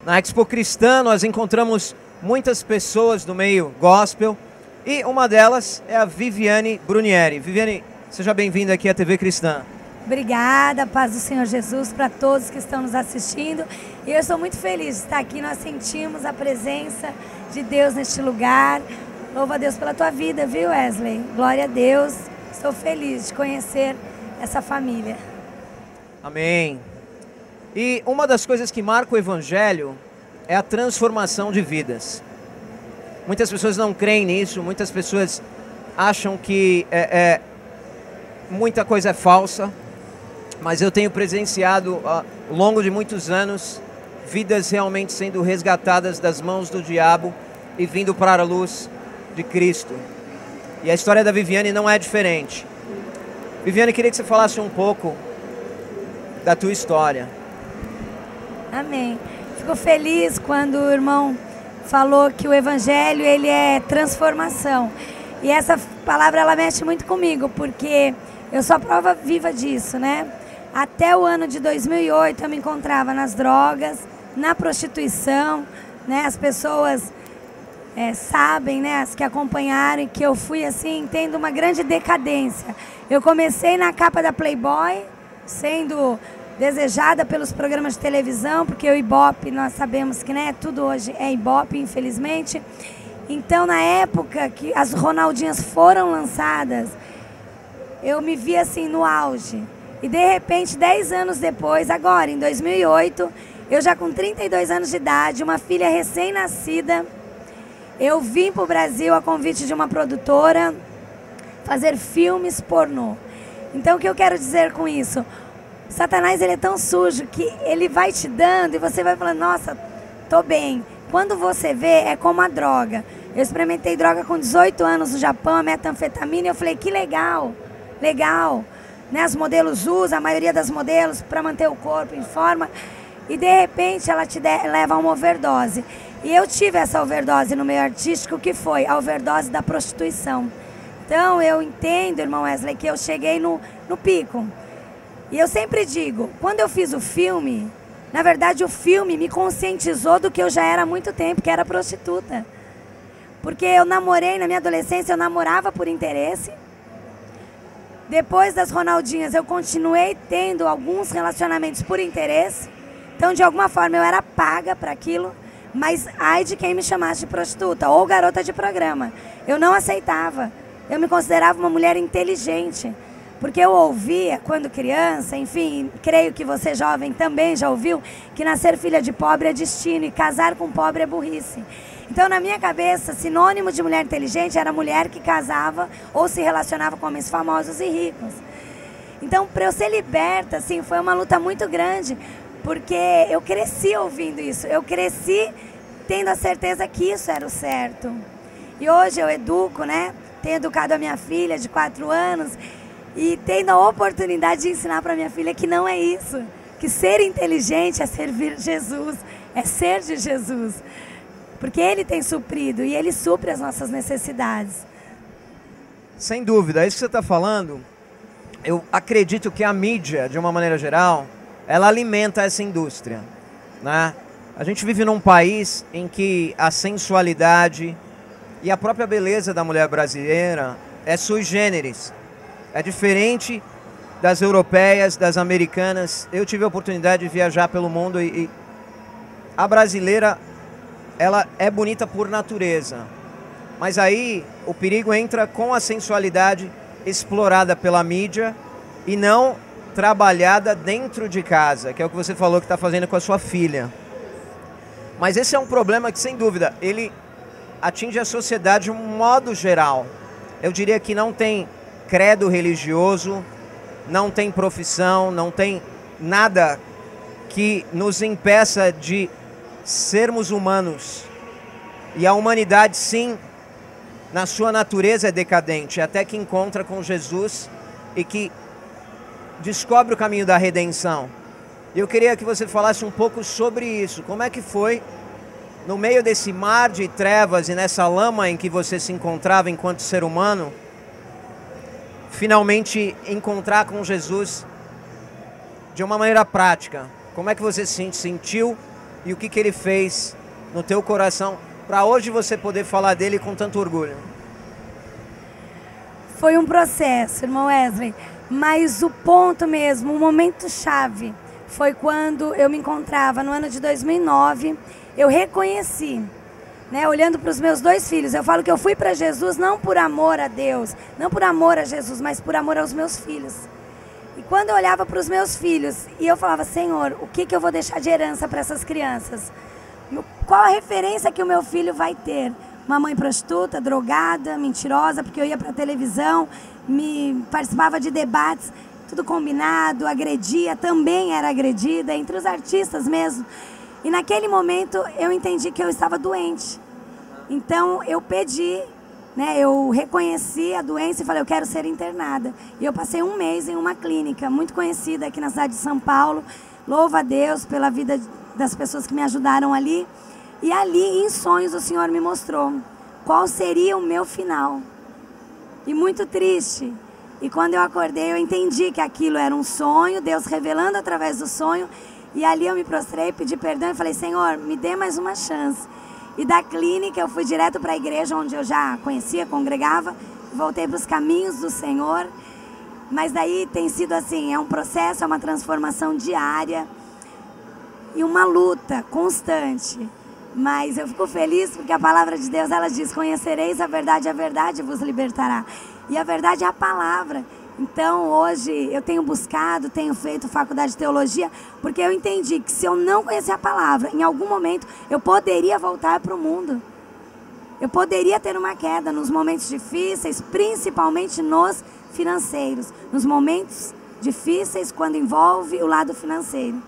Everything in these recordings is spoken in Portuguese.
Na Expo Cristã nós encontramos muitas pessoas do meio gospel e uma delas é a Viviane Brunieri. Viviane, seja bem-vinda aqui à TV Cristã. Obrigada, paz do Senhor Jesus para todos que estão nos assistindo. E eu estou muito feliz de estar aqui, nós sentimos a presença de Deus neste lugar. Louva a Deus pela tua vida, viu, Wesley? Glória a Deus, estou feliz de conhecer essa família. Amém. E uma das coisas que marca o Evangelho é a transformação de vidas. Muitas pessoas não creem nisso, muitas pessoas acham que muita coisa é falsa, mas eu tenho presenciado ao longo de muitos anos vidas realmente sendo resgatadas das mãos do diabo e vindo para a luz de Cristo. E a história da Viviane não é diferente. Viviane, queria que você falasse um pouco da tua história. Amém. Fico feliz quando o irmão falou que o Evangelho ele é transformação. E essa palavra ela mexe muito comigo, porque eu sou a prova viva disso, né? Até o ano de 2008 eu me encontrava nas drogas, na prostituição, né? As pessoas sabem, né? As que acompanharam, que eu fui assim, tendo uma grande decadência. Eu comecei na capa da Playboy, sendo desejada pelos programas de televisão, porque o Ibope, nós sabemos que, né, tudo hoje é Ibope, infelizmente. Então, na época que as Ronaldinhas foram lançadas, eu me vi assim no auge. E de repente, 10 anos depois, agora em 2008, eu já com 32 anos de idade, uma filha recém-nascida, eu vim para o Brasil a convite de uma produtora fazer filmes pornô. Então, o que eu quero dizer com isso? Satanás, ele é tão sujo que ele vai te dando e você vai falando, nossa, tô bem. Quando você vê, é como a droga. Eu experimentei droga com 18 anos no Japão, a metanfetamina, e eu falei, que legal, legal. Né, as modelos usam, a maioria das modelos, para manter o corpo em forma. E de repente ela te leva a uma overdose. E eu tive essa overdose no meio artístico, que foi a overdose da prostituição. Então eu entendo, irmão Wesley, que eu cheguei no pico. E eu sempre digo, quando eu fiz o filme, na verdade o filme me conscientizou do que eu já era há muito tempo, que era prostituta. Porque eu namorei, na minha adolescência, eu namorava por interesse. Depois das Ronaldinhas, eu continuei tendo alguns relacionamentos por interesse. Então, de alguma forma, eu era paga para aquilo. Mas ai de quem me chamasse de prostituta ou garota de programa. Eu não aceitava. Eu me considerava uma mulher inteligente. Porque eu ouvia, quando criança, enfim, creio que você jovem também já ouviu, que nascer filha de pobre é destino e casar com pobre é burrice. Então, na minha cabeça, sinônimo de mulher inteligente era mulher que casava ou se relacionava com homens famosos e ricos. Então, para eu ser liberta, assim, foi uma luta muito grande, porque eu cresci ouvindo isso. Eu cresci tendo a certeza que isso era o certo. E hoje eu educo, né? Tenho educado a minha filha de 4 anos e tendo a oportunidade de ensinar para minha filha que não é isso. Que ser inteligente é servir Jesus, é ser de Jesus. Porque Ele tem suprido e Ele supre as nossas necessidades. Sem dúvida, é isso que você está falando. Eu acredito que a mídia, de uma maneira geral, ela alimenta essa indústria, né? A gente vive num país em que a sensualidade e a própria beleza da mulher brasileira é sui generis. É diferente das europeias, das americanas. Eu tive a oportunidade de viajar pelo mundo e a brasileira, ela é bonita por natureza. Mas aí o perigo entra com a sensualidade explorada pela mídia e não trabalhada dentro de casa, que é o que você falou que está fazendo com a sua filha. Mas esse é um problema que, sem dúvida, ele atinge a sociedade de um modo geral. Eu diria que não tem credo religioso, não tem profissão, não tem nada que nos impeça de sermos humanos. E a humanidade, sim, na sua natureza é decadente, até que encontra com Jesus e que descobre o caminho da redenção. Eu queria que você falasse um pouco sobre isso. Como é que foi, no meio desse mar de trevas e nessa lama em que você se encontrava enquanto ser humano, finalmente encontrar com Jesus de uma maneira prática? Como é que você se sentiu e o que ele fez no teu coração para hoje você poder falar dele com tanto orgulho? Foi um processo, irmão Wesley, mas o ponto mesmo, o momento chave, foi quando eu me encontrava no ano de 2009, eu reconheci, né, olhando para os meus 2 filhos, eu falo que eu fui para Jesus não por amor a Deus, não por amor a Jesus, mas por amor aos meus filhos. E quando eu olhava para os meus filhos e eu falava, Senhor, o que eu vou deixar de herança para essas crianças? Qual a referência que o meu filho vai ter? Uma mãe prostituta, drogada, mentirosa, porque eu ia para a televisão, participava de debates, tudo combinado, agredia, também era agredida, entre os artistas mesmo. E naquele momento eu entendi que eu estava doente. Então eu pedi, né, eu reconheci a doença e falei, eu quero ser internada. E eu passei 1 mês em uma clínica muito conhecida aqui na cidade de São Paulo. Louvo a Deus pela vida das pessoas que me ajudaram ali. E ali, em sonhos, o Senhor me mostrou qual seria o meu final. E muito triste. E quando eu acordei, eu entendi que aquilo era um sonho, Deus revelando através do sonho. E ali eu me prostrei, pedi perdão e falei, Senhor, me dê mais uma chance. E da clínica eu fui direto para a igreja, onde eu já conhecia, congregava. Voltei para os caminhos do Senhor. Mas daí tem sido assim, é um processo, é uma transformação diária. E uma luta constante. Mas eu fico feliz porque a palavra de Deus, ela diz, conhecereis a verdade vos libertará. E a verdade é a palavra. Então hoje eu tenho buscado, tenho feito faculdade de teologia, porque eu entendi que se eu não conhecer a palavra, em algum momento eu poderia voltar para o mundo. Eu poderia ter uma queda nos momentos difíceis, principalmente nos financeiros. Nos momentos difíceis, quando envolve o lado financeiro.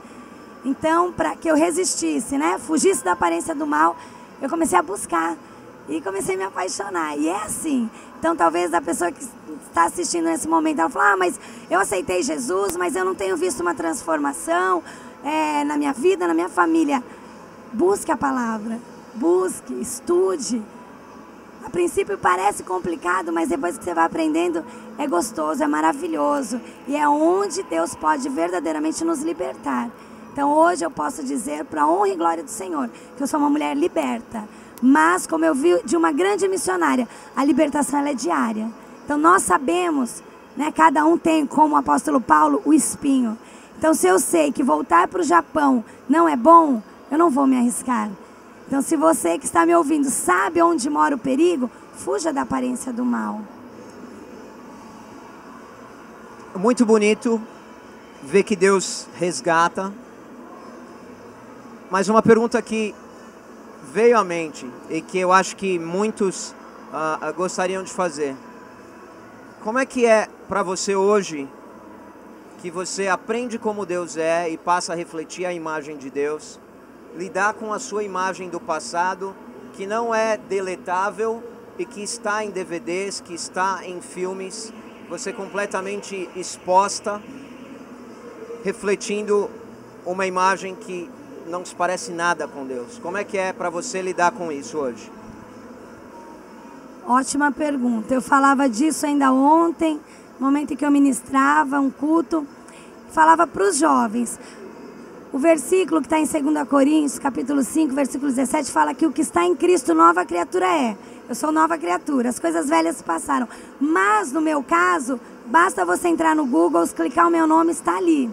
Então, para que eu resistisse, né, fugisse da aparência do mal, eu comecei a buscar e comecei a me apaixonar. E é assim. Então, talvez a pessoa que está assistindo nesse momento, ela fala, mas eu aceitei Jesus, mas eu não tenho visto uma transformação na minha vida, na minha família. Busque a palavra, busque, estude. A princípio parece complicado, mas depois que você vai aprendendo, é gostoso, é maravilhoso. E é onde Deus pode verdadeiramente nos libertar. Então hoje eu posso dizer, para a honra e glória do Senhor, que eu sou uma mulher liberta. Mas, como eu vi de uma grande missionária, a libertação ela é diária. Então nós sabemos, né, cada um tem, como o apóstolo Paulo, o espinho. Então se eu sei que voltar para o Japão não é bom, eu não vou me arriscar. Então se você que está me ouvindo sabe onde mora o perigo, fuja da aparência do mal. Muito bonito ver que Deus resgata. Mas uma pergunta que veio à mente e que eu acho que muitos gostariam de fazer. Como é que é para você hoje, que você aprende como Deus é e passa a refletir a imagem de Deus, lidar com a sua imagem do passado, que não é deletável e que está em DVDs, que está em filmes, você completamente exposta, refletindo uma imagem que não se parece nada com Deus. Como é que é para você lidar com isso hoje? Ótima pergunta. Eu falava disso ainda ontem, no momento em que eu ministrava um culto, falava para os jovens. O versículo que está em 2 Coríntios, capítulo 5, versículo 17, fala que o que está em Cristo, nova criatura é. Eu sou nova criatura, as coisas velhas se passaram. Mas, no meu caso, basta você entrar no Google, clicar o meu nome, está ali.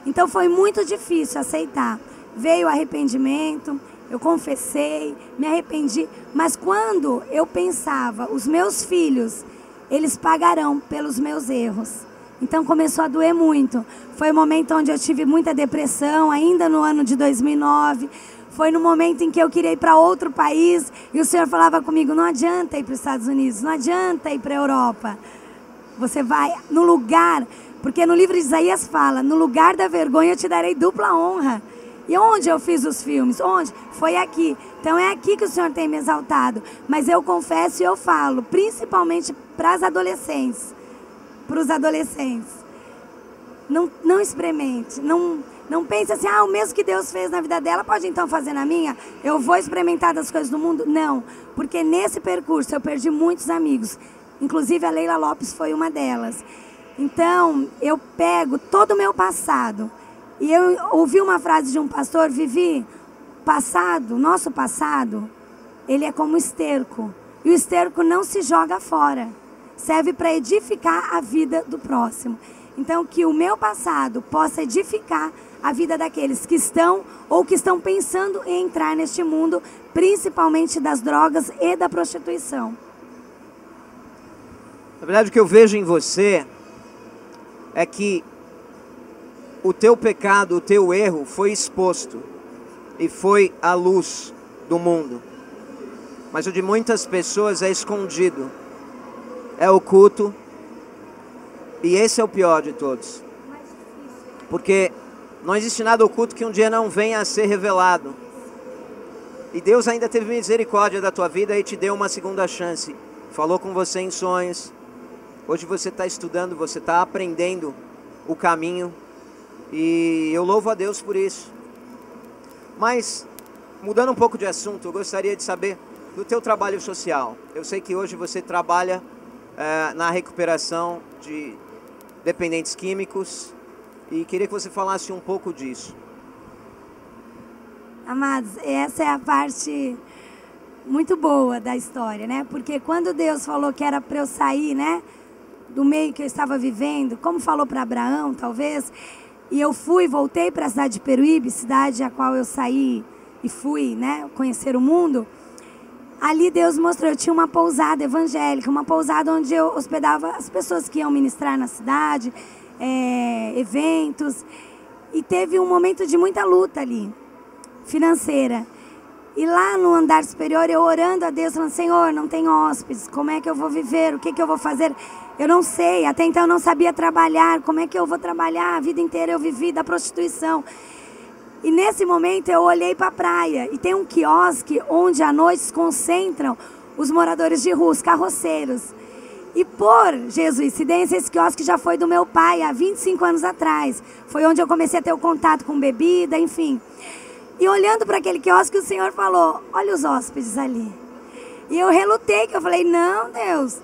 Então foi muito difícil aceitar. Veio o arrependimento, eu confessei, me arrependi. Mas quando eu pensava, os meus filhos, eles pagarão pelos meus erros. Então começou a doer muito. Foi o momento onde eu tive muita depressão, ainda no ano de 2009. Foi no momento em que eu queria ir para outro país e o Senhor falava comigo, não adianta ir para os Estados Unidos, não adianta ir para a Europa. Você vai no lugar, porque no livro de Isaías fala, no lugar da vergonha eu te darei dupla honra. E onde eu fiz os filmes? Onde? Foi aqui. Então é aqui que o Senhor tem me exaltado. Mas eu confesso e eu falo, principalmente para as adolescentes, para os adolescentes. Não experimente, não pense assim, o mesmo que Deus fez na vida dela, pode então fazer na minha? Eu vou experimentar das coisas do mundo? Não, porque nesse percurso eu perdi muitos amigos. Inclusive a Leila Lopes foi uma delas. Então eu pego todo o meu passado. E eu ouvi uma frase de um pastor, Vivi, passado, nosso passado, ele é como esterco. E o esterco não se joga fora. Serve para edificar a vida do próximo. Então, que o meu passado possa edificar a vida daqueles que estão ou que estão pensando em entrar neste mundo, principalmente das drogas e da prostituição. Na verdade, o que eu vejo em você é que o teu pecado, o teu erro foi exposto e foi à luz do mundo. Mas o de muitas pessoas é escondido, é oculto, e esse é o pior de todos. Porque não existe nada oculto que um dia não venha a ser revelado. E Deus ainda teve misericórdia da tua vida e te deu uma segunda chance. Falou com você em sonhos. Hoje você está estudando, você está aprendendo o caminho. E eu louvo a Deus por isso. Mas, mudando um pouco de assunto, eu gostaria de saber do teu trabalho social. Eu sei que hoje você trabalha na recuperação de dependentes químicos. E queria que você falasse um pouco disso. Amados, essa é a parte muito boa da história, né? Porque quando Deus falou que era para eu sair, né, do meio que eu estava vivendo, como falou para Abraão, talvez, e eu voltei para a cidade de Peruíbe, cidade a qual eu saí e fui, né, conhecer o mundo. Ali Deus mostrou, eu tinha uma pousada evangélica, uma pousada onde eu hospedava as pessoas que iam ministrar na cidade, eventos, e teve um momento de muita luta ali, financeira. E lá no andar superior, eu orando a Deus, falando, Senhor, não tem hóspedes, como é que eu vou viver, o que que eu vou fazer? Eu não sei, até então eu não sabia trabalhar, como é que eu vou trabalhar? A vida inteira eu vivi da prostituição. E nesse momento eu olhei para a praia, e tem um quiosque onde à noite se concentram os moradores de rua, os carroceiros. E por jesuicidência, esse quiosque já foi do meu pai há 25 anos atrás. Foi onde eu comecei a ter o contato com bebida, enfim. E olhando para aquele quiosque, o Senhor falou, olha os hóspedes ali. E eu relutei, que eu falei, não, Deus,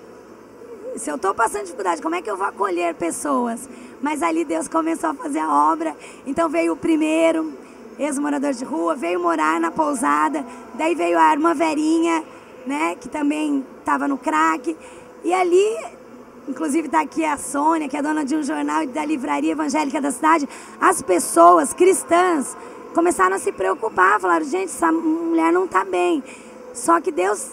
se eu estou passando dificuldade, como é que eu vou acolher pessoas? Mas ali Deus começou a fazer a obra. Então veio o primeiro, ex-morador de rua, veio morar na pousada. Daí veio a irmã Verinha, né, que também estava no crack. E ali, inclusive está aqui a Sônia, que é dona de um jornal e da livraria evangélica da cidade. As pessoas cristãs começaram a se preocupar, falaram, gente, essa mulher não está bem. Só que Deus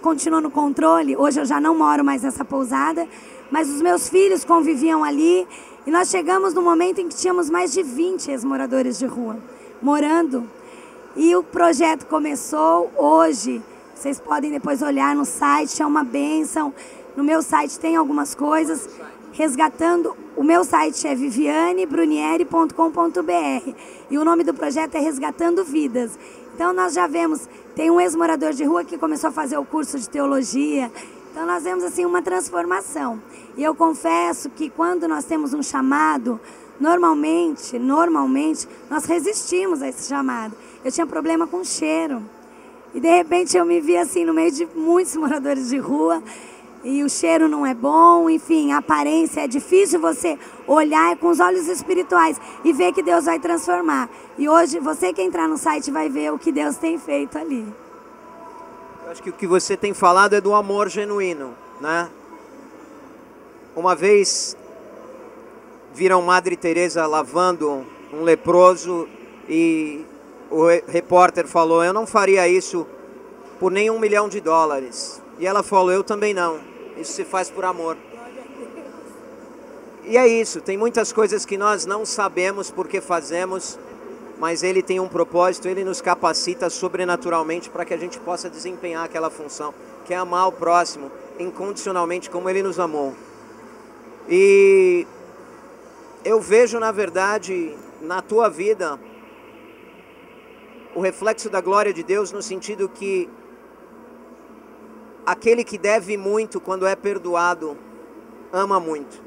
continuou no controle. Hoje eu já não moro mais nessa pousada, mas os meus filhos conviviam ali. E nós chegamos no momento em que tínhamos mais de 20 ex-moradores de rua morando. E o projeto começou hoje. Vocês podem depois olhar no site, é uma bênção. No meu site tem algumas coisas. Resgatando, o meu site é vivianebrunieri.com.br. E o nome do projeto é Resgatando Vidas. Então nós já vemos, tem um ex-morador de rua que começou a fazer o curso de teologia. Então nós vemos assim uma transformação. E eu confesso que quando nós temos um chamado, normalmente, nós resistimos a esse chamado. Eu tinha problema com cheiro. E de repente eu me vi assim no meio de muitos moradores de rua. E o cheiro não é bom, enfim, a aparência é difícil você olhar com os olhos espirituais e ver que Deus vai transformar. E hoje, você que entrar no site vai ver o que Deus tem feito ali. Eu acho que o que você tem falado é do amor genuíno, né? Uma vez viram Madre Teresa lavando um leproso e o repórter falou, eu não faria isso por nem $1 milhão. E ela falou, eu também não. Isso se faz por amor. E é isso, tem muitas coisas que nós não sabemos porque fazemos, mas Ele tem um propósito, Ele nos capacita sobrenaturalmente para que a gente possa desempenhar aquela função, que é amar o próximo incondicionalmente como Ele nos amou. E eu vejo, na verdade, na tua vida, o reflexo da glória de Deus no sentido que aquele que deve muito, quando é perdoado, ama muito,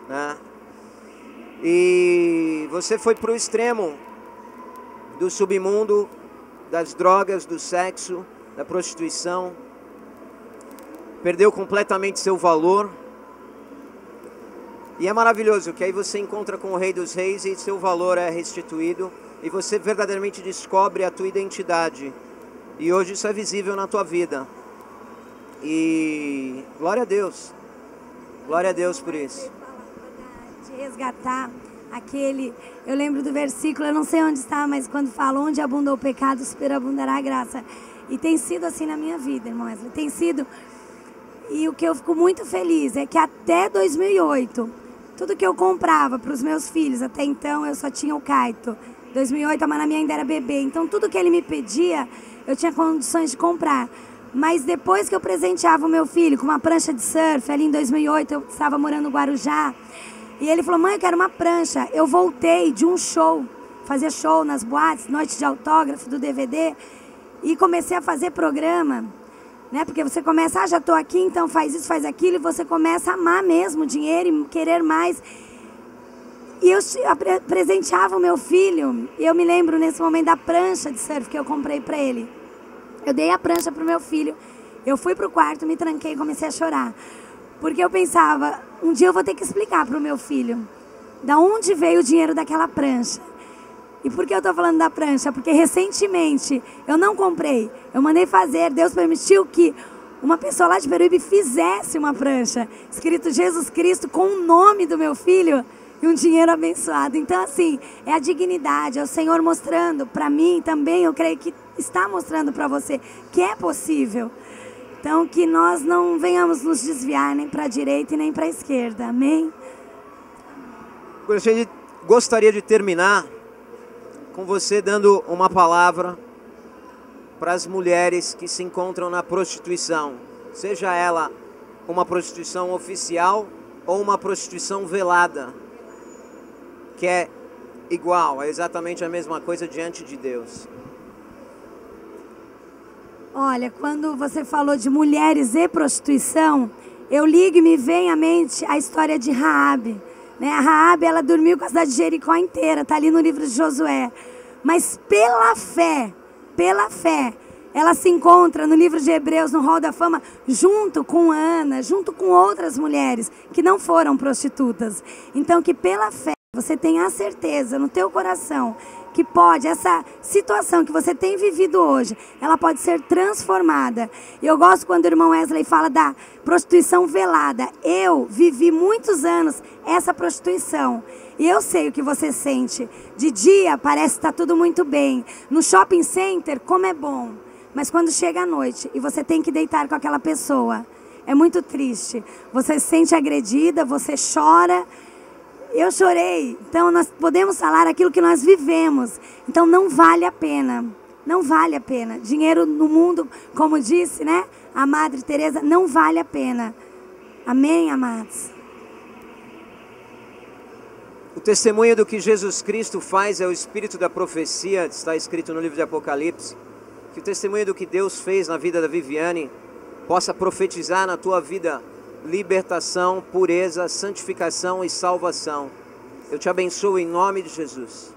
né? E você foi para o extremo do submundo, das drogas, do sexo, da prostituição, perdeu completamente seu valor. E é maravilhoso que aí você encontra com o Rei dos Reis e seu valor é restituído e você verdadeiramente descobre a tua identidade. E hoje isso é visível na tua vida. E glória a Deus. Glória a Deus por isso. De resgatar aquele... Eu lembro do versículo, eu não sei onde está, mas quando fala, onde abundou o pecado, superabundará a graça. E tem sido assim na minha vida, irmão Wesley. Tem sido... E o que eu fico muito feliz é que até 2008, tudo que eu comprava para os meus filhos, até então eu só tinha o Kaito. 2008 a Mana minha ainda era bebê, então tudo que ele me pedia, eu tinha condições de comprar. Mas depois que eu presenteava o meu filho com uma prancha de surf, ali em 2008, eu estava morando no Guarujá, e ele falou, mãe, eu quero uma prancha. Eu voltei de um show, fazia show nas boates, noite de autógrafo do DVD, e comecei a fazer programa, né? Porque você começa, já estou aqui, então faz isso, faz aquilo, e você começa a amar mesmo o dinheiro e querer mais. E eu presenteava o meu filho, e eu me lembro nesse momento da prancha de surf que eu comprei para ele. Eu dei a prancha para o meu filho, eu fui para o quarto, me tranquei e comecei a chorar. Porque eu pensava, um dia eu vou ter que explicar para o meu filho da onde veio o dinheiro daquela prancha. E por que eu estou falando da prancha? Porque recentemente eu não comprei, eu mandei fazer, Deus permitiu que uma pessoa lá de Peruíbe fizesse uma prancha, escrito Jesus Cristo com o nome do meu filho e um dinheiro abençoado. Então assim, é a dignidade, é o Senhor mostrando para mim também, eu creio que está mostrando para você que é possível. Então que nós não venhamos nos desviar nem para a direita e nem para a esquerda, amém? Gostaria de terminar com você dando uma palavra para as mulheres que se encontram na prostituição, seja ela uma prostituição oficial ou uma prostituição velada, que é igual, é exatamente a mesma coisa diante de Deus. Olha, quando você falou de mulheres e prostituição, eu ligo e me vem à mente a história de Raabe. Né? A Raabe, ela dormiu com a cidade de Jericó inteira, está ali no livro de Josué. Mas pela fé, ela se encontra no livro de Hebreus, no Hall da Fama, junto com Ana, junto com outras mulheres que não foram prostitutas. Então que pela fé você tenha a certeza no teu coração que pode, essa situação que você tem vivido hoje, ela pode ser transformada. E eu gosto quando o irmão Wesley fala da prostituição velada. Eu vivi muitos anos essa prostituição. E eu sei o que você sente. De dia parece que está tudo muito bem. No shopping center, como é bom. Mas quando chega a noite e você tem que deitar com aquela pessoa, é muito triste. Você se sente agredida, você chora. Eu chorei, então nós podemos falar aquilo que nós vivemos. Então não vale a pena, não vale a pena. Dinheiro no mundo, como disse, né, a Madre Teresa, não vale a pena. Amém, amados? O testemunho do que Jesus Cristo faz é o espírito da profecia, está escrito no livro de Apocalipse. Que o testemunho do que Deus fez na vida da Viviane possa profetizar na tua vida libertação, pureza, santificação e salvação. Eu te abençoo em nome de Jesus.